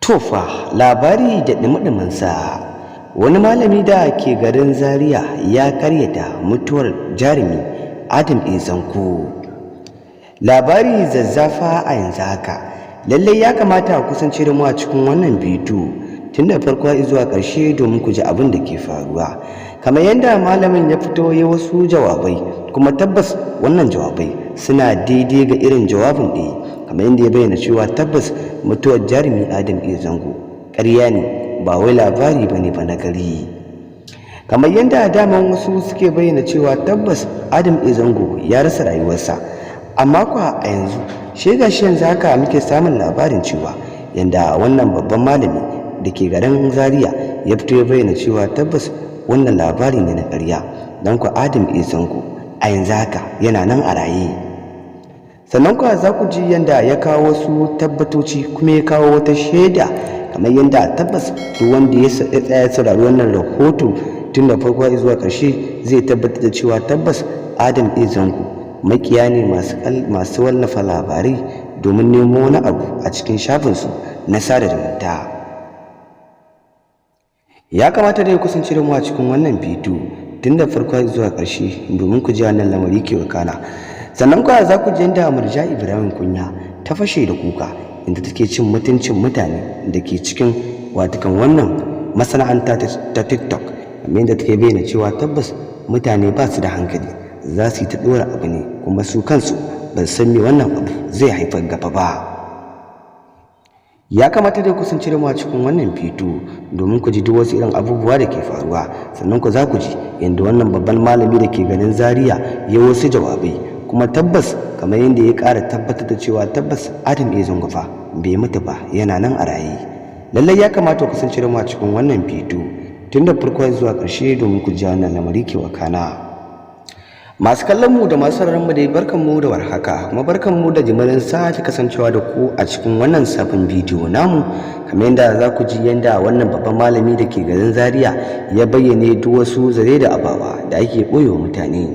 Tofa labari da ɗumi-ɗuminsa. Wani malami da ke garin Zaria ya karyata mutuwar jarumi Adam A. Zango. Labari zazzafa a yanzu haka. Lallai ya kamata a kusance da mu a cikin wannan bidiyo tun da farko zuwa ƙarshe domin ku ji abin da ke faruwa. Kamar yadda malamin ya fito ya wasu jawabai, kuma tabbas wannan jawabai suna daidai ga irin jawabin da yi. Kamar yadda ya bayyana cewa tabbas mutuwar jarumi Adam A. Zango ƙarya ne, ba wai labari bane ba na gari. Kamar yadda daman wasu suke bayyana cewa tabbas Adam A. Zango ya rasa rayuwarsa, amma kuwa a yanzu shega shi yanzu haka muke samun labarin cewa yanda wannan babban malami da ke garin Zaria ya fito ya bayyana cewa tabbas wannan labari ne na ƙarya, don ku Adam A. Zango a yanzu haka yana nan a raye. Sannan kuwa za ku ji yadda ya kawo wasu tabbatoci kuma ya kawo wata shaida, kamar yadda tabbas duk wanda ya tsaya saurari wannan rahoto tun da farko zuwa ƙarshe zai tabbatar da cewa tabbas Adam A. Zango makiya ne masu wallafa labarai domin nemo wani abu a cikin shafinsu na sada zumunta. Ya kamata da ya kusance da mu a cikin wannan bidiyo tun da farko zuwa ƙarshe domin ku ji wannan lamari ke wakana. Sannan kuwa za ku ji yadda Murja Ibrahim Kunya ta fashe da kuka inda take cin mutuncin mutane da ke cikin watakan wannan masana'anta ta TikTok, kamar yadda take bayyana cewa tabbas mutane ba su da hankali, za su yi ta ɗora abu ne kuma su kansu ban san me wannan abu zai haifar gaba ba. Ya kamata dai ku kusance da mu a cikin wannan bidiyo domin ku ji duk wasu irin abubuwa da ke faruwa. Sannan ku za ku ji yadda wannan babban malami da ke garin Zaria ya wasu jawabai, kuma tabbas kamar yadda ya ƙara tabbatar da cewa tabbas Adam A. Zango fa bai mutu ba, yana nan a raye. Lallai ya kamata ku kusance da mu a cikin wannan bidiyo tun da farko zuwa ƙarshe domin ku ji wannan lamari ke wakana. Masu kallon mu da masu sauraron mu dai barkan mu da warhaka, kuma barkan mu da jimirin sake kasancewa da ku a cikin wannan sabon bidiyo namu. Kamar yadda za ku ji yadda wannan babban malami da ke garin Zaria ya bayyane duk wasu zare da abawa da ake ɓoyewa mutane.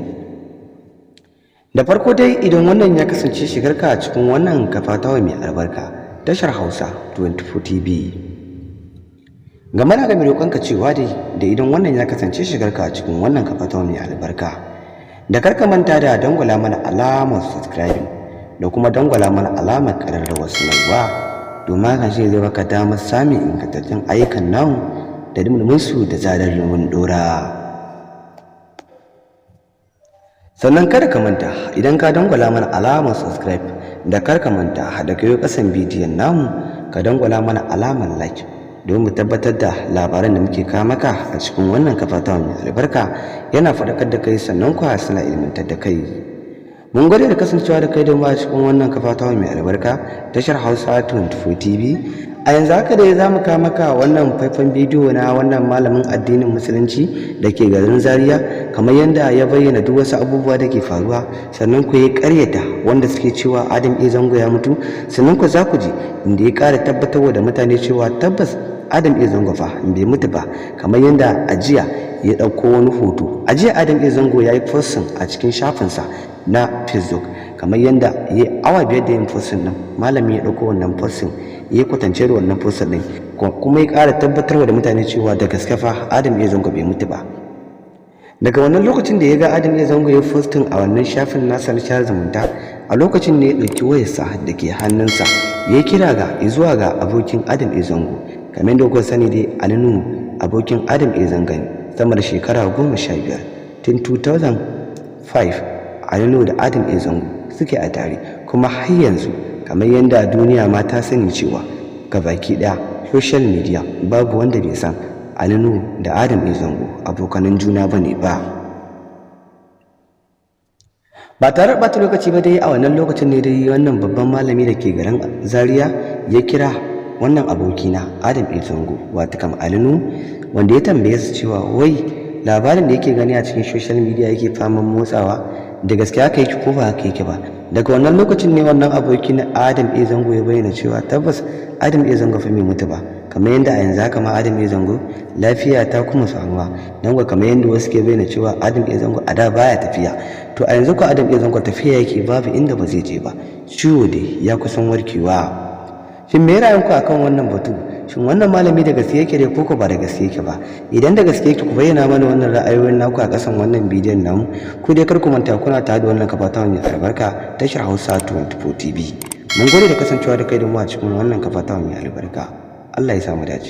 Da farko dai idan wannan ya kasance shigarka a cikin wannan kafa ta mai albarka tashar Hausa 24 TV, ga mana ga mai roƙonka cewa dai da idan wannan ya kasance shigarka a cikin wannan kafa ta mai albarka da karka manta da dangwala mana alamar subscribing da kuma dangwala mana alamar ƙararrawar sanarwa, domin hakan shi zai baka damar samun ingantattun ayyukan namu da dimulminsu da zarar mun dora. Sannan kada ka manta idan ka dangwala mana alamar subscribe da karka manta da kayo kasan bidiyon namu ka dangwala mana alamar like domin mu tabbatar da labaran da muke kawo maka a cikin wannan kafa ta mai albarka yana faɗakar da kai, sannan kuwa suna ilmantar da kai. Mun gode da kasancewa da kai da mu a cikin wannan kafa ta mai albarka tashar Hausa 24 TV. A yanzu haka dai za mu kawo maka wannan faifan bidiyo na wannan malamin addinin musulunci da ke garin Zaria, kamar yadda ya bayyana duk wasu abubuwa da ke faruwa, sannan ku yi ƙaryata wanda suke cewa Adam A. Zango ya mutu. Sannan ku za ku ji inda ya ƙara tabbatarwa da mutane cewa tabbas Adam A. Zango fa bai mutu ba, kamar yadda ajiya ya ɗauko wani hoto. Ajiya Adam A. Zango ya yi posting a cikin shafinsa na Facebook, kamar yadda ya yi awa 5 da yin posting ɗin, malami ya ɗauko wannan posting ya kwatance da wannan posting ɗin, kuma ya ƙara tabbatarwa da mutane cewa da gaske fa Adam A. Zango bai mutu ba. Daga wannan lokacin da ya ga Adam A. Zango ya posting a wannan shafin nasa na share zumunta, a lokacin ne ya ɗauki wayarsa da ke hannunsa ya kira zuwa ga abokin Adam A. Zango. Kamar da kuka sani dai Alinu abokin Adam A. Zango ne sama da shekara 15, tun 2005 Alinu da Adam A. Zango suke a tare, kuma har yanzu kamar yadda duniya ma ta sani cewa gabaki ɗaya social media babu wanda bai san Alinu da Adam A. Zango abokanan juna bane ba. Ba tare da ɓata lokaci ba dai a wannan lokacin ne dai wannan babban malami da ke garin Zaria ya kira wannan abokina Adam A. Zango watakam Alinu, wanda ya tambaye su cewa wai labarin da yake gani a cikin social media yake faman motsawa da gaske haka yake ko ba haka yake ba. Daga wannan lokacin ne wannan abokin Adam A. Zango ya bayyana cewa tabbas Adam A. Zango fa bai mutu ba, kamar yadda a yanzu haka ma Adam A. Zango lafiya ta kuma samuwa, don ga kamar yadda wasu ke bayyana cewa Adam A. Zango a da baya tafiya, to a yanzu ko Adam A. Zango tafiya yake, babu inda ba zai je ba, ciwo dai ya kusan warkewa. Shin me ra'ayinku akan wannan batu? shin wannan malami da gaske yake dai koko ba da gaske yake ba? Idan da gaske yake ku bayyana mana wannan ra'ayoyin naku a ƙasan wannan bidiyon namu. Ku dai kar ku manta kuna tare da wannan kafa ta mai albarka tashar Hausa 24 TV. Mun gode da kasancewa da kai da mu a cikin wannan kafa ta mai albarka. Allah ya samu dace.